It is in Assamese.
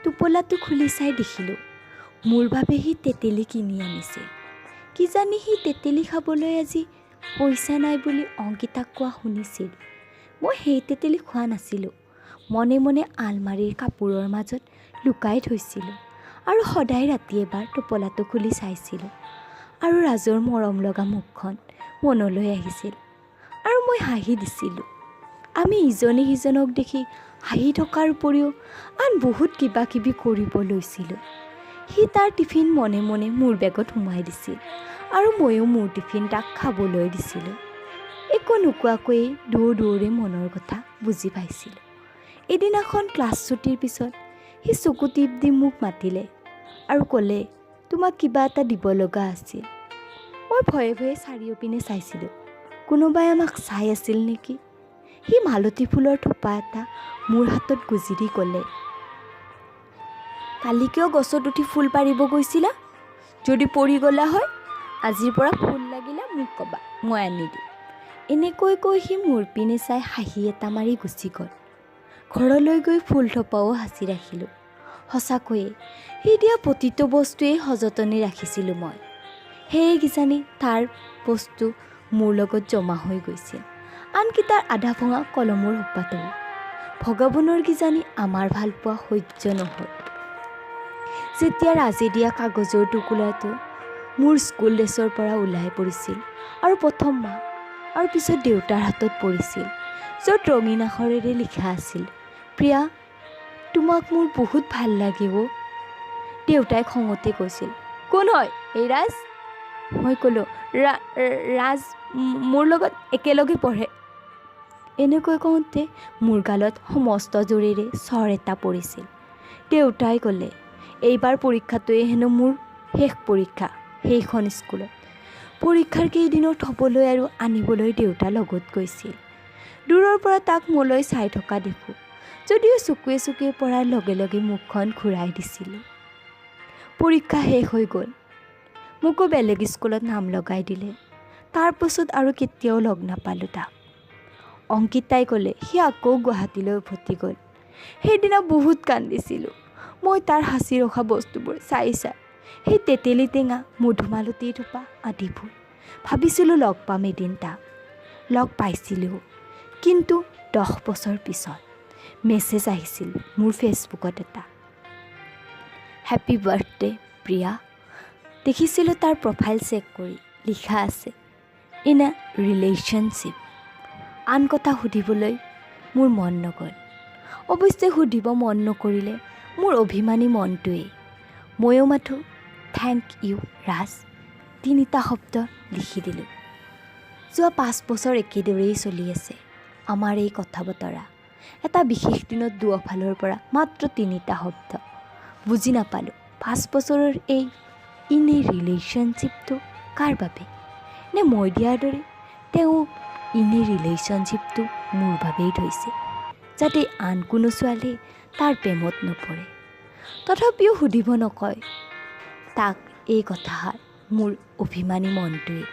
টোপোলাটো খুলি চাই দেখিলোঁ মোৰ বাবে সি তেতেলী কিনি আনিছে। কিজানি সি তেতেলী খাবলৈ আজি পইচা নাই বুলি অংকিতাক কোৱা শুনিছিল। মই সেই তেতেলী খোৱা নাছিলোঁ। মনে মনে আলমাৰীৰ কাপোৰৰ মাজত লুকাই থৈছিলোঁ আৰু সদায় ৰাতি এবাৰ টোপোলাটো খুলি চাইছিলোঁ আৰু ৰাজৰ মৰম লগা মুখখন মনলৈ আহিছিল আৰু মই হাঁহি দিছিলোঁ। আমি ইজনে সিজনক দেখি হাঁহি থকাৰ উপৰিও আন বহুত কিবা কিবি কৰিব লৈছিলোঁ। সি তাৰ টিফিন মনে মনে মোৰ বেগত সোমাই দিছিল আৰু ময়ো মোৰ টিফিন তাক খাবলৈ দিছিলোঁ। একো নোকোৱাকৈয়ে দৌৰে মনৰ কথা বুজি পাইছিলোঁ। এদিনাখন ক্লাছ ছুটিৰ পিছত সি চকু টিপ দি মোক মাতিলে আৰু ক'লে, তোমাক কিবা এটা দিব লগা আছিল। মই ভয়ে ভয়ে চাৰিওপিনে চাইছিলোঁ, কোনোবাই আমাক চাই আছিল নেকি। সি মালতী ফুলৰ থোপা এটা মোৰ হাতত গুজি দি ক'লে, কালি কিয় গছত উঠি ফুল পাৰিব গৈছিলা? যদি পৰি গ'লা হয়, আজিৰ পৰা ফুল লাগিলে মোক ক'বা, মই আনি দিম। এনেকৈ কৈ সি মোৰ পিনে চাই হাঁহি এটা মাৰি গুচি গ'ল। ঘৰলৈ গৈ ফুল থোপাও সাঁচি ৰাখিলোঁ। সঁচাকৈয়ে সি দিয়া প্ৰতিটো বস্তুৱেই সযতনে ৰাখিছিলোঁ মই। সেয়ে কিজানি তাৰ বস্তু মোৰ লগত জমা হৈ গৈছিল, আনকি তাৰ আধা ভঙা কলমৰ সোপাটো। ভগৱানৰ কিজানি আমাৰ ভালপোৱা সহ্য নহ'ল। যেতিয়া ৰাজে দিয়া কাগজৰ টুকুৰাটো মোৰ স্কুল ড্ৰেছৰ পৰা ওলাই পৰিছিল আৰু প্ৰথম মা আৰু পিছত দেউতাৰ হাতত পৰিছিল, য'ত ৰঙীন আখৰেৰে লিখা আছিল, প্ৰিয়া, তোমাক মোৰ বহুত ভাল লাগিব। দেউতাই খঙতে কৈছিল, কোন হয় এই ৰাজ? মই ক'লোঁ, ৰাজ মোৰ লগত একেলগে পঢ়ে। এনেকৈ কওঁতে মোৰ গালত সমস্ত জোৰেৰে চৰ এটা পৰিছিল। দেউতাই ক'লে, এইবাৰ পৰীক্ষাটোৱে হেনো মোৰ শেষ পৰীক্ষা সেইখন স্কুলত। পৰীক্ষাৰ কেইদিনত থ'বলৈ আৰু আনিবলৈ দেউতা লগত গৈছিল। দূৰৰ পৰা তাক মোলৈ চাই থকা দেখোঁ, যদিও চকুৱে চকুৱে পৰাৰ লগে লগে মুখখন ঘূৰাই দিছিলোঁ। পৰীক্ষা শেষ হৈ গ'ল। মোকো বেলেগ স্কুলত নাম লগাই দিলে। তাৰ পাছত আৰু কেতিয়াও লগ নাপালোঁ তাক। অংকিতাই ক'লে, সি আকৌ গুৱাহাটীলৈ উভতি গ'ল। সেইদিনা বহুত কান্দিছিলোঁ মই তাৰ সাঁচি ৰখা বস্তুবোৰ চাই চাই, সেই তেতেলী টেঙা, মধুমালতী থোপা আদিবোৰ। ভাবিছিলোঁ লগ পাম এদিন তাক। লগ পাইছিলোঁ, কিন্তু 10 বছৰ পিছত। মেছেজ আহিছিল মোৰ ফেচবুকত এটা, হেপী বাৰ্থডে প্ৰিয়া। দেখিছিলোঁ তাৰ প্ৰফাইল চেক কৰি লিখা আছে, ইন এ ৰিলেশ্যনশ্বিপ। আন কথা সুধিবলৈ মোৰ মন নগ'ল। অৱশ্যে সুধিব মন নকৰিলে মোৰ অভিমানী মনটোৱেই। ময়ো মাথো থেংক ইউ ৰাজ 3টা শব্দ লিখি দিলোঁ। যোৱা 5 বছৰ একেদৰেই চলি আছে আমাৰ এই কথা বতৰা। এটা বিশেষ দিনত দুয়োফালৰ পৰা মাত্ৰ 3টা শব্দ। বুজি নাপালোঁ 5 বছৰৰ এই ইন এ ৰিলেশ্যনশ্বিপটো কাৰ বাবে? নে মই দিয়াৰ দৰে তেওঁ ইন এ ৰিলেশ্যনশ্বিপটো মোৰ বাবেই থৈছে, যাতে আন কোনো ছোৱালীয়ে তাৰ প্ৰেমত নপৰে। তথাপিও সুধিব নকয় তাক এই কথাষাৰ মোৰ অভিমানী মনটোৱে।